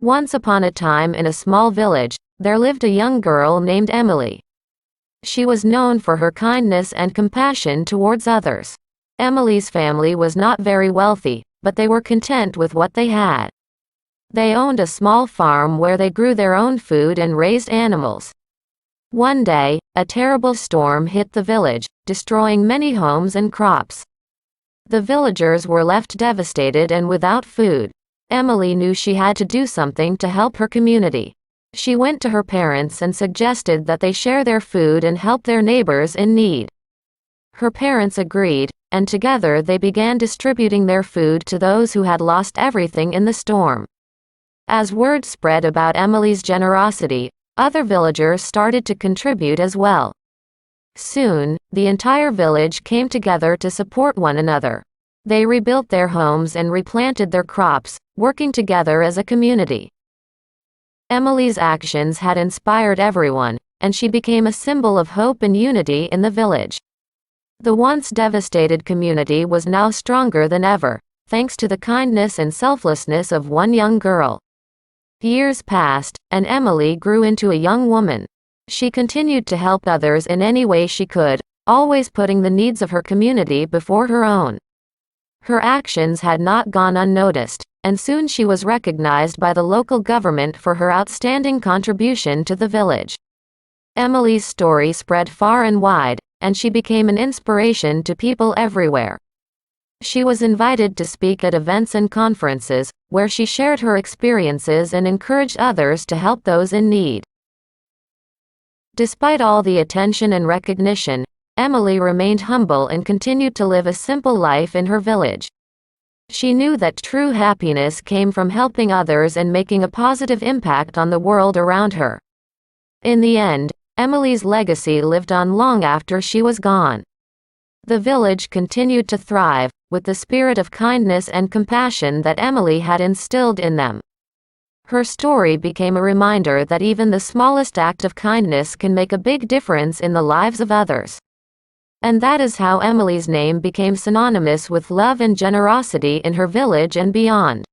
Once upon a time in a small village, there lived a young girl named Emily. She was known for her kindness and compassion towards others. Emily's family was not very wealthy, but they were content with what they had. They owned a small farm where they grew their own food and raised animals. One day, a terrible storm hit the village, destroying many homes and crops. The villagers were left devastated and without food. Emily knew she had to do something to help her community. She went to her parents and suggested that they share their food and help their neighbors in need. Her parents agreed, and together they began distributing their food to those who had lost everything in the storm. As word spread about Emily's generosity, other villagers started to contribute as well. Soon, the entire village came together to support one another. They rebuilt their homes and replanted their crops, working together as a community. Emily's actions had inspired everyone, and she became a symbol of hope and unity in the village. The once devastated community was now stronger than ever, thanks to the kindness and selflessness of one young girl. Years passed, and Emily grew into a young woman. She continued to help others in any way she could, always putting the needs of her community before her own. Her actions had not gone unnoticed, and soon she was recognized by the local government for her outstanding contribution to the village. Emily's story spread far and wide, and she became an inspiration to people everywhere. She was invited to speak at events and conferences, where she shared her experiences and encouraged others to help those in need. Despite all the attention and recognition, Emily remained humble and continued to live a simple life in her village. She knew that true happiness came from helping others and making a positive impact on the world around her. In the end, Emily's legacy lived on long after she was gone. The village continued to thrive, with the spirit of kindness and compassion that Emily had instilled in them. Her story became a reminder that even the smallest act of kindness can make a big difference in the lives of others. And that is how Emily's name became synonymous with love and generosity in her village and beyond.